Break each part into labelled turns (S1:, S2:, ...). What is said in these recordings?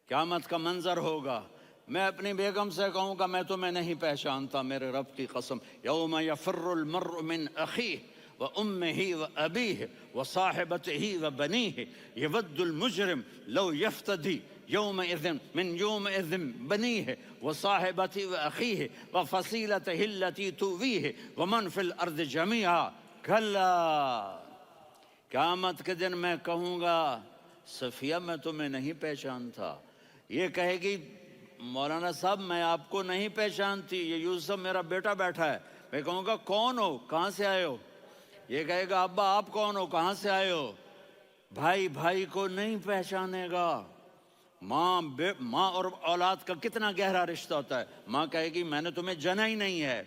S1: قیامت کا منظر ہوگا، میں اپنی بیگم سے کہوں گا میں تمہیں نہیں پہچانتا، میرے رب کی قسم، یوم یفر المرء من اخیہ وامہ وابیہ وصاحبتہ وبنیہ یود المجرم لو یفتدی یومئذ من یومئذ بنیہ وصاحبتہ واخیہ وفصیلتہ التی تؤویہ ومن فی الارض جمیعا کلا، قیامت کے دن میں کہوں گا صفیہ میں تمہیں نہیں پہچانتا، یہ کہے گی مولانا صاحب میں آپ کو نہیں پہچانتی، یہ یوسف میرا بیٹا بیٹھا ہے، میں کہوں گا کون ہو، کہاں سے آئے ہو؟ یہ کہے گا ابا آپ کون ہو، کہاں سے آئے ہو؟ بھائی بھائی کو نہیں پہچانے گا۔ ماں اور اولاد کا کتنا گہرا رشتہ ہوتا ہے، ماں کہے گی میں نے تمہیں جنا ہی نہیں ہے،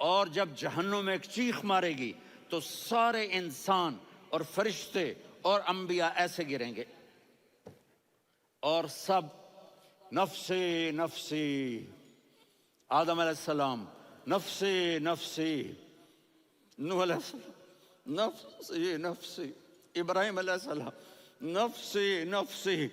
S1: اور جب جہنم میں ایک چیخ مارے گی تو سارے انسان اور فرشتے اور انبیاء ایسے گریں گے اور سب نفسی نفسی، آدم علیہ السلام نفسی نفسی، نوح علیہ السلام نفسی نفسی، ابراہیم علیہ السلام نفسی نفسی،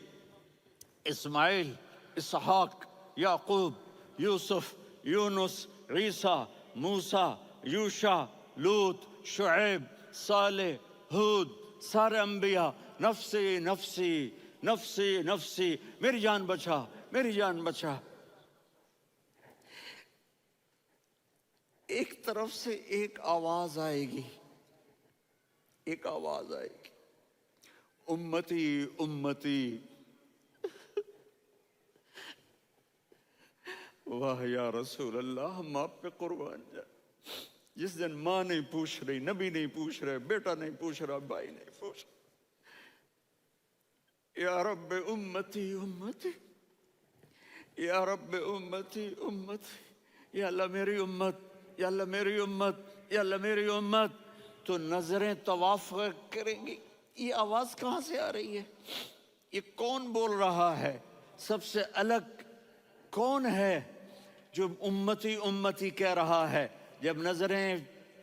S1: اسماعیل، اسحاق، یعقوب، یوسف، یونس، عیسیٰ، موسیٰ، یوشع، لوط، شعیب، صالح، ہود، سارے انبیاء نفسی نفسی نفسی نفسی، میری جان بچا میری جان بچا۔ ایک طرف سے ایک آواز آئے گی، ایک آواز آئے گی، امتی امتی، واہ یا رسول اللہ ہم آپ پہ قربان جائیں۔ جس دن ماں نہیں پوچھ رہی، نبی نہیں پوچھ رہے، بیٹا نہیں پوچھ رہا، بھائی نہیں پوچھ رہا، یا رب امتی امتی، یا رب امتی امتی، یا اللہ میری امت، یا اللہ میری امت، یا اللہ میری امت، تو نظریں طواف کریں گی، یہ آواز کہاں سے آ رہی ہے؟ یہ کون بول رہا ہے؟ سب سے الگ کون ہے جو امتی امتی کہہ رہا ہے؟ جب نظریں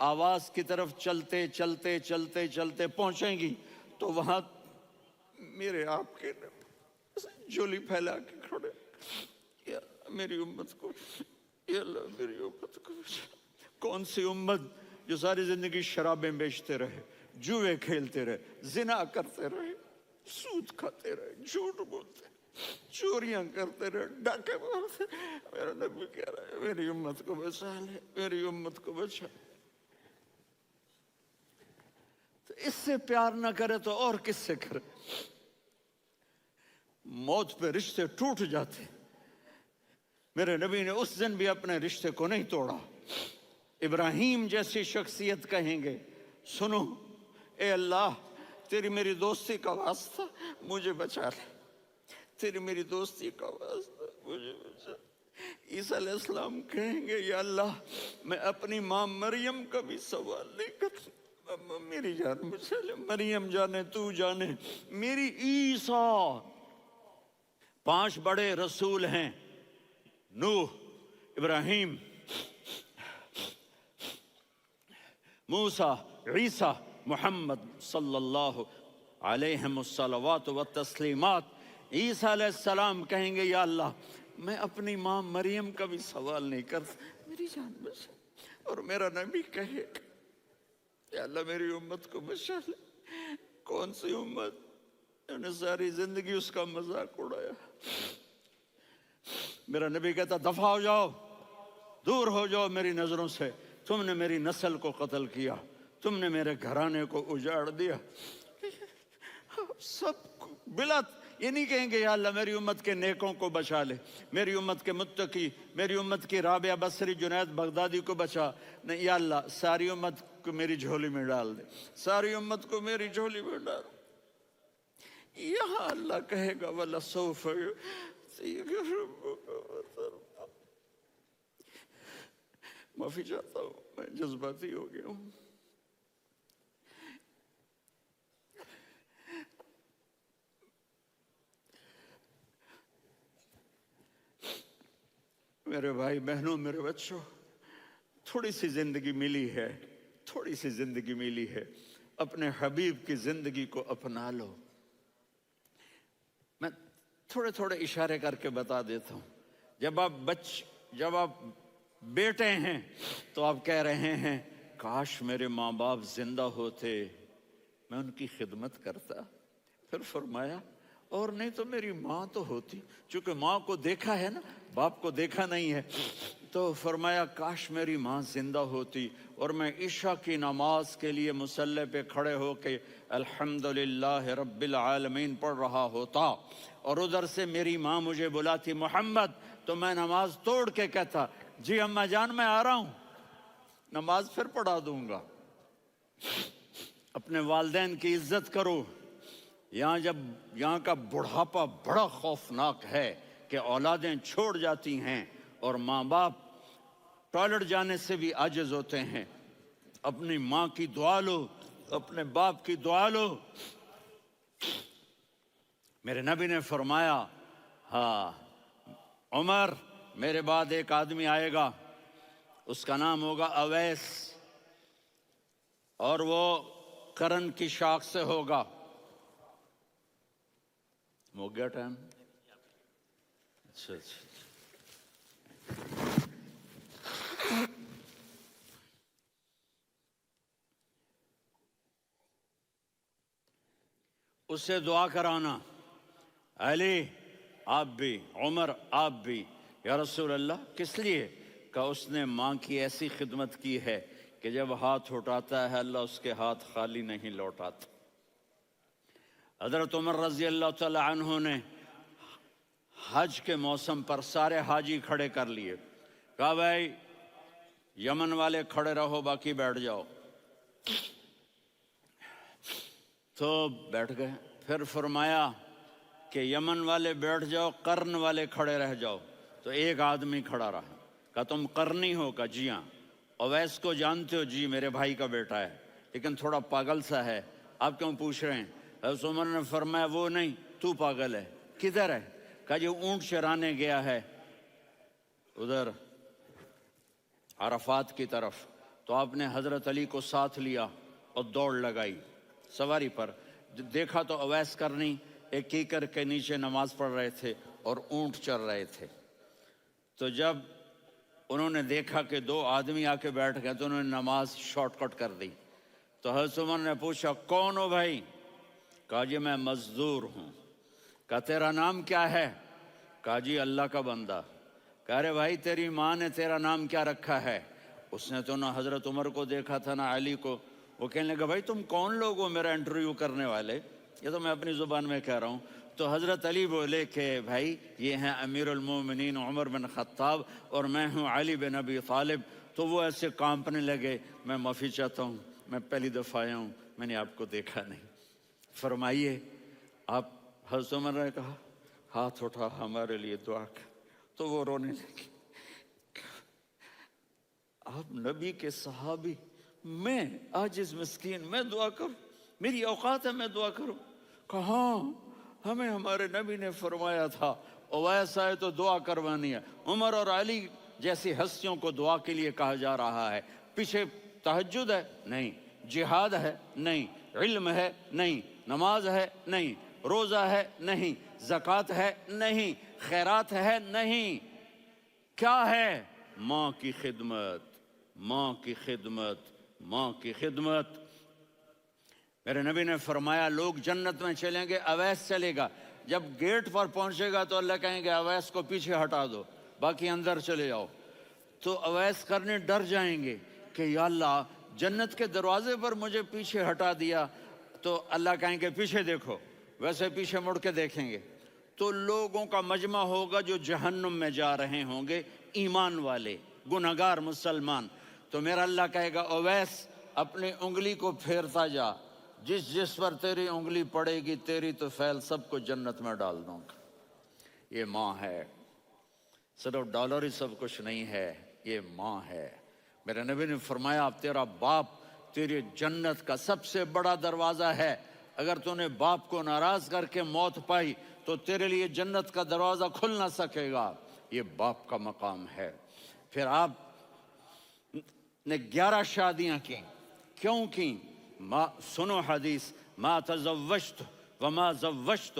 S1: آواز کی طرف چلتے چلتے چلتے چلتے پہنچیں گی تو وہاں میرے آپ کے جولی پھیلا کے کھڑے، یا میری امت کو، یا اللہ میری امت کو۔ کون سی امت جو ساری زندگی شرابیں بیچتے رہے، جوئے کھیلتے رہے، زنا کرتے رہے، سود کھاتے رہے، جھوٹ بولتے، چوریاں کرتے رہے، ڈاکے مارتے، میرا نبی کہہ رہا ہے میری امت کو بچا لے، میری امت کو بچا۔ تو اس سے پیار نہ کرے تو اور کس سے کرے؟ موت پہ رشتے ٹوٹ جاتے، میرے نبی نے اس دن بھی اپنے رشتے کو نہیں توڑا۔ ابراہیم جیسی شخصیت کہیں گے سنو اے اللہ تیری میری دوستی کا واسطہ مجھے بچا لے، تیری میری دوستی کا واسطہ مجھے بچا لے۔ عیسیٰ علیہ السلام کہیں گے یا اللہ میں اپنی ماں مریم کا بھی سوال نہیں کرتا، میری جان بچا لے، مریم جانے تو جانے میری عیسیٰ۔ 5 بڑے رسول ہیں، نوح، ابراہیم، موسیٰ، عیسیٰ، محمد صلی اللہ علیہ الصلوات والتسلیمات۔ عیسیٰ علیہ السلام کہیں گے یا اللہ میں اپنی ماں مریم کا بھی سوال نہیں کرتا، میری جان بچا۔ اور میرا نبی کہے یا اللہ میری امت کو بچا لے۔ کون سی امت جنہوں نے ساری زندگی اس کا مذاق اڑایا؟ میرا نبی کہتا دفع ہو جاؤ، دور ہو جاؤ میری نظروں سے، تم نے میری نسل کو قتل کیا، تم نے میرے گھرانے کو اجاڑ دیا۔ سب بلا یہ نہیں کہیں گے یا اللہ میری امت کے نیکوں کو بچا لے، میری امت کے متقی، میری امت کی رابعہ بصری، جنید بغدادی کو بچا، نہیں یا اللہ ساری امت کو میری جھولی میں ڈال دے، ساری امت کو میری جھولی میں ڈال۔ یہاں اللہ کہے گا وَلَسَوْفَ يُعْطِيكَ رَبُّكَ فَتَرْضَىٰ۔ معافی چاہتا ہوں میں جذباتی ہو گیا ہوں۔ میرے بھائی بہنوں، میرے بچوں، تھوڑی سی زندگی ملی ہے، تھوڑی سی زندگی ملی ہے، اپنے حبیب کی زندگی کو اپنا لو۔ میں تھوڑے تھوڑے اشارے کر کے بتا دیتا ہوں. جب آپ بیٹے ہیں تو آپ کہہ رہے ہیں کاش میرے ماں باپ زندہ ہوتے، میں ان کی خدمت کرتا. پھر فرمایا اور نہیں تو میری ماں تو ہوتی. چونکہ ماں کو دیکھا ہے نا، باپ کو دیکھا نہیں ہے، تو فرمایا کاش میری ماں زندہ ہوتی اور میں عشاء کی نماز کے لیے مصلی پہ کھڑے ہو کے الحمدللہ رب العالمین پڑھ رہا ہوتا، اور ادھر سے میری ماں مجھے بلاتی محمد، تو میں نماز توڑ کے کہتا جی اماں جان میں آ رہا ہوں، نماز پھر پڑھا دوں گا. اپنے والدین کی عزت کرو. یہاں کا بڑھاپا بڑا خوفناک ہے کہ اولادیں چھوڑ جاتی ہیں اور ماں باپ ٹوائلٹ جانے سے بھی عاجز ہوتے ہیں. اپنی ماں کی دعا لو، اپنے باپ کی دعا لو. میرے نبی نے فرمایا ہاں عمر میرے بعد ایک آدمی آئے گا، اس کا نام ہوگا اویس، اور وہ کرن کی شاخ سے ہوگا. ہو گیا ٹائم؟ اچھا. اس سے دعا کرانا، علی آپ بھی، عمر آپ بھی. یا رسول اللہ کس لیے؟ کہ اس نے ماں کی ایسی خدمت کی ہے کہ جب ہاتھ اٹھاتا ہے اللہ اس کے ہاتھ خالی نہیں لوٹاتا. حضرت عمر رضی اللہ تعالی عنہ نے حج کے موسم پر سارے حاجی کھڑے کر لیے، کہا بھائی یمن والے کھڑے رہو باقی بیٹھ جاؤ. تو بیٹھ گئے. پھر فرمایا کہ یمن والے بیٹھ جاؤ، قرن والے کھڑے رہ جاؤ. تو ایک آدمی کھڑا رہا. کہا تم قرنی ہو؟ کہا جی ہاں. اویس کو جانتے ہو؟ جی میرے بھائی کا بیٹا ہے لیکن تھوڑا پاگل سا ہے، آپ کیوں پوچھ رہے ہیں؟ حضرت عمر نے فرمایا وہ نہیں، تو پاگل ہے. کدھر ہے؟ کہا جی اونٹ چرانے گیا ہے ادھر عرفات کی طرف. تو آپ نے حضرت علی کو ساتھ لیا اور دوڑ لگائی سواری پر. دیکھا تو اویس کرنی ایک کیکر کے نیچے نماز پڑھ رہے تھے اور اونٹ چر رہے تھے. تو جب انہوں نے دیکھا کہ دو آدمی آ کے بیٹھ گئے تو انہوں نے نماز شارٹ کٹ کر دی. تو حضرت عمر نے پوچھا کون ہو بھائی؟ کہا جی میں مزدور ہوں. کہا تیرا نام کیا ہے؟ کہا جی اللہ کا بندہ. کہا رے بھائی تیری ماں نے تیرا نام کیا رکھا ہے؟ اس نے تو نہ حضرت عمر کو دیکھا تھا نہ علی کو. وہ کہنے لگا بھائی تم کون لوگ ہو میرا انٹرویو کرنے والے؟ یہ تو میں اپنی زبان میں کہہ رہا ہوں. تو حضرت علی بولے کہ بھائی یہ ہیں امیر المومنین عمر بن خطاب اور میں ہوں علی بن ابی طالب. تو وہ ایسے کانپنے لگے. میں معافی چاہتا ہوں، میں پہلی دفعہ آیا ہوں، میں نے آپ کو دیکھا نہیں. فرمائیے آپ. حضرت عمر نے کہا ہاتھ اٹھا ہمارے لیے دعا کر. تو وہ رونے لگے. آپ نبی کے صحابی، میں عاجز مسکین، میں دعا کروں؟ میری اوقات ہے میں دعا کروں؟ کہاں ہمیں ہمارے نبی نے فرمایا تھا اویس آئے تو دعا کروانی ہے. عمر اور علی جیسی ہستیوں کو دعا کے لیے کہا جا رہا ہے. پیچھے تہجد ہے؟ نہیں. جہاد ہے؟ نہیں. علم ہے؟ نہیں. نماز ہے؟ نہیں. روزہ ہے؟ نہیں. زکوٰۃ ہے؟ نہیں. خیرات ہے؟ نہیں. کیا ہے؟ ماں کی خدمت، ماں کی خدمت، ماں کی خدمت. میرے نبی نے فرمایا لوگ جنت میں چلیں گے، اویس چلے گا. جب گیٹ پر پہنچے گا تو اللہ کہیں گے اویس کو پیچھے ہٹا دو، باقی اندر چلے جاؤ. تو اویس کرنے ڈر جائیں گے کہ یا اللہ جنت کے دروازے پر مجھے پیچھے ہٹا دیا. تو اللہ کہیں گے پیچھے دیکھو، ویسے پیچھے مڑ کے دیکھیں گے تو لوگوں کا مجمع ہوگا جو جہنم میں جا رہے ہوں گے، ایمان والے، گنہگار مسلمان. تو میرا اللہ کہے گا اویس اپنی انگلی کو پھیرتا جا، جس پر تیری انگلی پڑے گی تیری تو فیل سب کو جنت میں ڈال دوں گا. یہ ماں ہے، صرف ڈالر ہی سب کچھ نہیں ہے، یہ ماں ہے. میرے نبی نے فرمایا تیرا باپ تیری جنت کا سب سے بڑا دروازہ ہے. اگر تو نے باپ کو ناراض کر کے موت پائی تو تیرے لیے جنت کا دروازہ کھل نہ سکے گا. یہ باپ کا مقام ہے. پھر آپ نے 11 شادیاں کی. کیوں کی؟ سنو حدیث، ما تزوجت وما زوجت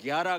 S1: 11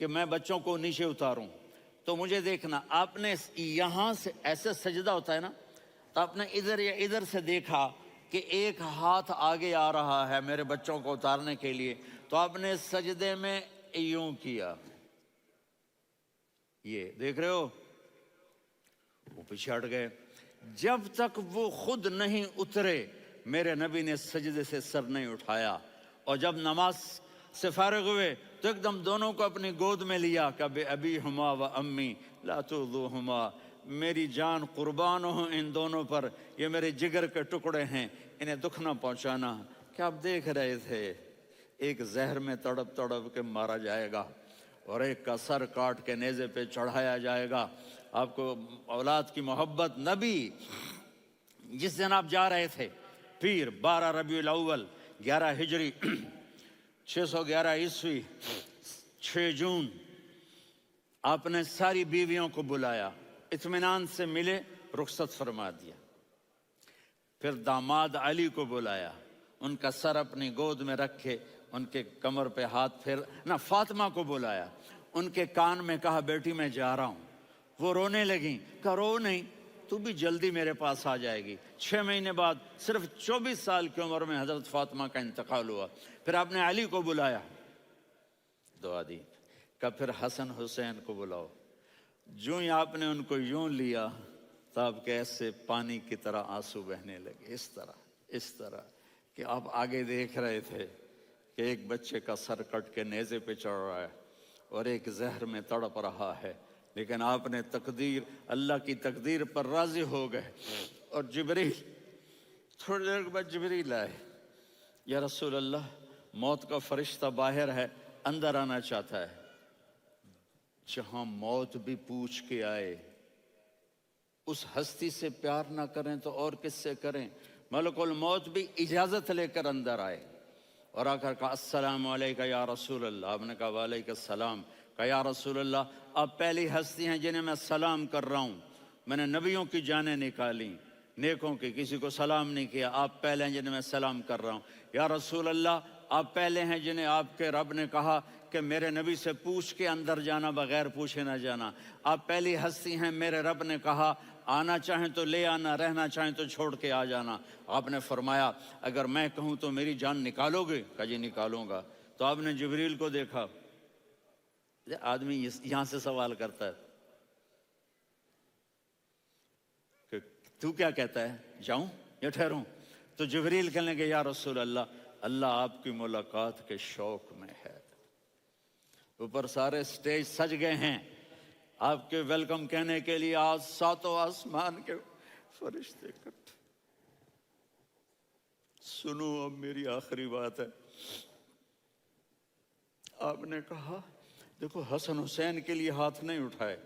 S1: کہ میں بچوں کو نیچے اتاروں، تو مجھے دیکھنا، آپ نے یہاں سے ایسے سجدہ ہوتا ہے نا، تو آپ نے ادھر یا ادھر سے دیکھا کہ ایک ہاتھ آگے آ رہا ہے میرے بچوں کو اتارنے کے لیے، تو آپ نے سجدے میں یوں کیا، یہ دیکھ رہے ہو، وہ پیچھے ہٹ گئے۔ جب تک وہ خود نہیں اترے میرے نبی نے سجدے سے سر نہیں اٹھایا، اور جب نماز سے فارغ ہوئے تو ایک دم دونوں کو اپنی گود میں لیا کہ بے ابی ہما و امی لا تؤذوہما، میری جان قربان ہوں ان دونوں پر، یہ میرے جگر کے ٹکڑے ہیں، انہیں دکھ نہ پہنچانا۔ کیا آپ دیکھ رہے تھے، ایک زہر میں تڑپ تڑپ کے مارا جائے گا، اور ایک کا سر کاٹ کے نیزے پہ چڑھایا جائے گا۔ آپ کو اولاد کی محبت، نبی جس دن آپ جا رہے تھے، پیر 12 ربیع الاول 11 ہجری 611 عیسوی 6 جون، آپ نے ساری بیویوں کو بلایا، اطمینان سے ملے، رخصت فرما دیا۔ پھر داماد علی کو بلایا، ان کا سر اپنی گود میں رکھے، ان کے کمر پہ ہاتھ پھیر نہ، فاطمہ کو بلایا، ان کے کان میں کہا بیٹی میں جا رہا ہوں۔ وہ رونے لگیں، کہا رو نہیں، تو بھی جلدی میرے پاس آ جائے گی۔ 6 مہینے بعد صرف 24 سال کی عمر میں حضرت فاطمہ کا انتقال ہوا۔ پھر آپ نے علی کو بلایا، دعا دی، کہ پھر حسن حسین کو بلاؤ۔ جو ہی آپ نے ان کو یوں لیا تو آپ کے ایسے پانی کی طرح آنسو بہنے لگے، اس طرح کہ آپ آگے دیکھ رہے تھے کہ ایک بچے کا سر کٹ کے نیزے پہ چڑھ رہا ہے اور ایک زہر میں تڑپ رہا ہے، لیکن آپ نے تقدیر، اللہ کی تقدیر پر راضی ہو گئے۔ اور جبریل، تھوڑی دیر کے بعد جبریل آئے، یا رسول اللہ، موت کا فرشتہ باہر ہے، اندر آنا چاہتا ہے۔ جہاں موت بھی پوچھ کے آئے، اس ہستی سے پیار نہ کریں تو اور کس سے کریں؟ ملک الموت بھی اجازت لے کر اندر آئے اور آ کر کہا السلام علیکہ یا رسول اللہ۔ آپ نے کہا وعلیکم السلام۔ کہا یا رسول اللہ، آپ پہلی ہستی ہیں جنہیں میں سلام کر رہا ہوں، میں نے نبیوں کی جانیں نکالی، نیکوں کی، کسی کو سلام نہیں کیا، آپ پہلے ہیں جنہیں میں سلام کر رہا ہوں۔ یا رسول اللہ، آپ پہلے ہیں جنہیں آپ کے رب نے کہا کہ میرے نبی سے پوچھ کے اندر جانا، بغیر پوچھے نہ جانا۔ آپ پہلی ہستی ہیں، میرے رب نے کہا آنا چاہیں تو لے آنا، رہنا چاہیں تو چھوڑ کے آ جانا۔ آپ نے فرمایا اگر میں کہوں تو میری جان نکالو گے؟ کہا جی نکالوں گا۔ تو آپ نے جبریل کو دیکھا، آدمی یہاں سے سوال کرتا ہے کہ تو کیا کہتا ہے، جاؤں یا ٹھہروں؟ تو جبریل کہنے لگے یا رسول اللہ، اللہ آپ کی ملاقات کے شوق میں ہے۔ اوپر سارے سٹیج سج گئے ہیں آپ کے ویلکم کہنے کے لیے، آج 7 آسمان کے فرشتے اکٹھے۔ سنو اب میری آخری بات ہے۔ آپ نے کہا دیکھو، حسن حسین کے لیے ہاتھ نہیں اٹھائے،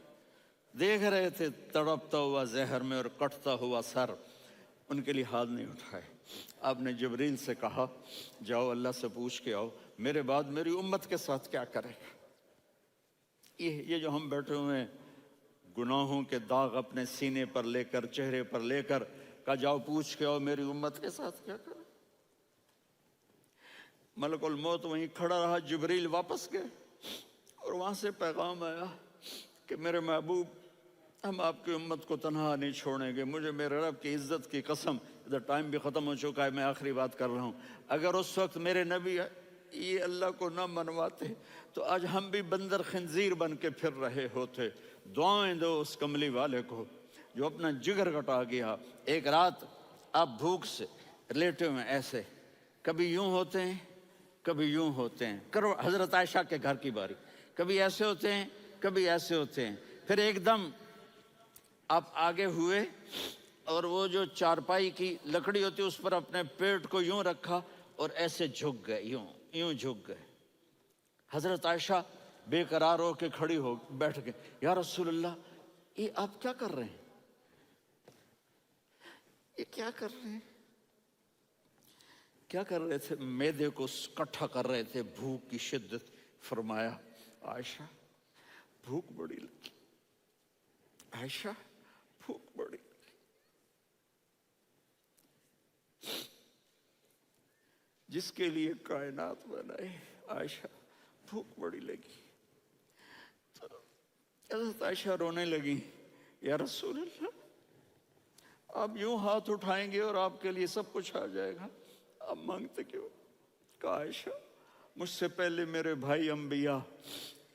S1: دیکھ رہے تھے تڑپتا ہوا زہر میں اور کٹتا ہوا سر، ان کے لیے ہاتھ نہیں اٹھائے۔ آپ نے جبریل سے کہا جاؤ اللہ سے پوچھ کے آؤ میرے بعد میری امت کے ساتھ کیا کرے گا۔ یہ جو ہم بیٹھے ہوئے ہیں، گناہوں کے داغ اپنے سینے پر لے کر، چہرے پر لے کر، کہا جاؤ پوچھ کے آؤ میری امت کے ساتھ کیا کرے۔ ملک الموت وہیں کھڑا رہا، جبریل واپس گئے اور وہاں سے پیغام آیا کہ میرے محبوب، ہم آپ کی امت کو تنہا نہیں چھوڑیں گے، مجھے میرے رب کی عزت کی قسم، ادھر ٹائم بھی ختم ہو چکا ہے، میں آخری بات کر رہا ہوں، اگر اس وقت میرے نبی یہ اللہ کو نہ منواتے تو آج ہم بھی بندر خنزیر بن کے پھر رہے ہوتے۔ دعائیں دو اس کملی والے کو جو اپنا جگر کٹا گیا۔ ایک رات آپ بھوک سے لیٹے ہوئے ایسے، کبھی یوں ہوتے ہیں کبھی یوں ہوتے ہیں، کرو حضرت عائشہ کے گھر کی باری، کبھی ایسے ہوتے ہیں کبھی ایسے ہوتے ہیں، پھر ایک دم آپ آگے ہوئے اور وہ جو چارپائی کی لکڑی ہوتی اس پر اپنے پیٹ کو یوں رکھا اور ایسے جھک گئے، یوں جھک گئے۔ حضرت عائشہ بے قرار ہو کے کھڑی ہو بیٹھ گئے، یا رسول اللہ یہ آپ کیا کر رہے ہیں، یہ کیا کر رہے ہیں؟ کیا کر رہے تھے؟ معدے کو کٹھا کر رہے تھے، بھوک کی شدت۔ فرمایا عائشہ بھوک بڑی لگی، عائشہ بھوک بڑی لگی، جس کے لیے کائنات بنائے، عائشہ بھوک بڑی لگی۔ حضرت عائشہ رونے لگی، یا رسول اللہ آپ یوں ہاتھ اٹھائیں گے اور آپ کے لیے سب کچھ آ جائے گا، آپ مانگتے کیوں؟ کہا عائشہ مجھ سے پہلے میرے بھائی انبیاء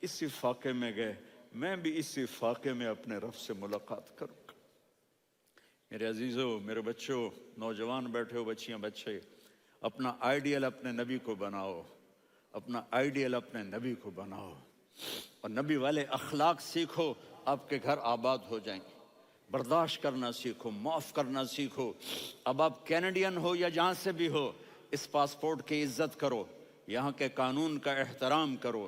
S1: اسی فاقے میں گئے، میں بھی اسی فاقے میں اپنے رب سے ملاقات کروں گا۔ میرے عزیزوں، میرے بچوں، نوجوان بیٹھے ہو، بچیاں بچے، اپنا آئیڈیل اپنے نبی کو بناؤ، اپنا آئیڈیل اپنے نبی کو بناؤ، اور نبی والے اخلاق سیکھو، آپ کے گھر آباد ہو جائیں گے۔ برداشت کرنا سیکھو، معاف کرنا سیکھو۔ اب آپ کینیڈین ہو یا جہاں سے بھی ہو، اس پاسپورٹ کی عزت کرو، یہاں کے قانون کا احترام کرو،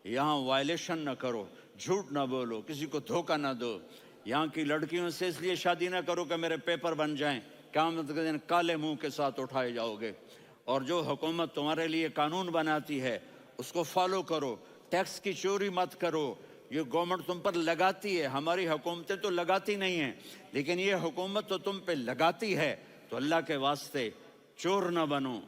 S1: یہاں وائلیشن نہ کرو، جھوٹ نہ بولو، کسی کو دھوکہ نہ دو۔ یہاں کی لڑکیوں سے اس لیے شادی نہ کرو کہ میرے پیپر بن جائیں، قیامت کے دن کالے منہ کے ساتھ اٹھائے جاؤ گے۔ اور جو حکومت تمہارے لیے قانون بناتی ہے اس کو فالو کرو، ٹیکس کی چوری مت کرو۔ یہ گورنمنٹ تم پر لگاتی ہے، ہماری حکومتیں تو لگاتی نہیں ہیں، لیکن یہ حکومت تو تم پہ لگاتی ہے، تو اللہ کے واسطے چور نہ بنو۔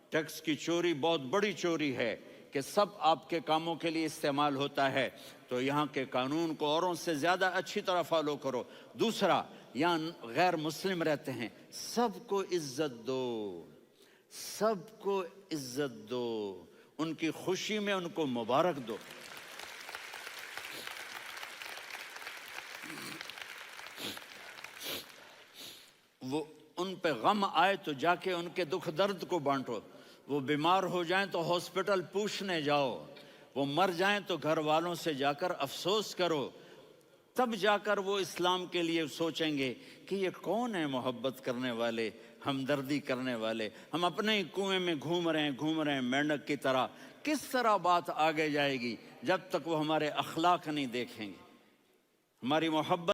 S1: ٹیکس کی چوری بہت بڑی چوری ہے کہ سب آپ کے کاموں کے لیے استعمال ہوتا ہے، تو یہاں کے قانون کو اوروں سے زیادہ اچھی طرح فالو کرو۔ دوسرا، یہاں غیر مسلم رہتے ہیں، سب کو عزت دو، سب کو عزت دو، ان کی خوشی میں ان کو مبارک دو۔ وہ ان پہ غم آئے تو جا کے ان کے دکھ درد کو بانٹو، وہ بیمار ہو جائیں تو ہاسپٹل پوچھنے جاؤ، وہ مر جائیں تو گھر والوں سے جا کر افسوس کرو، تب جا کر وہ اسلام کے لیے سوچیں گے کہ یہ کون ہے محبت کرنے والے، ہمدردی کرنے والے۔ ہم اپنے ہی کنویں میں گھوم رہے ہیں مینڈک کی طرح، کس طرح بات آگے جائے گی جب تک وہ ہمارے اخلاق نہیں دیکھیں گے، ہماری محبت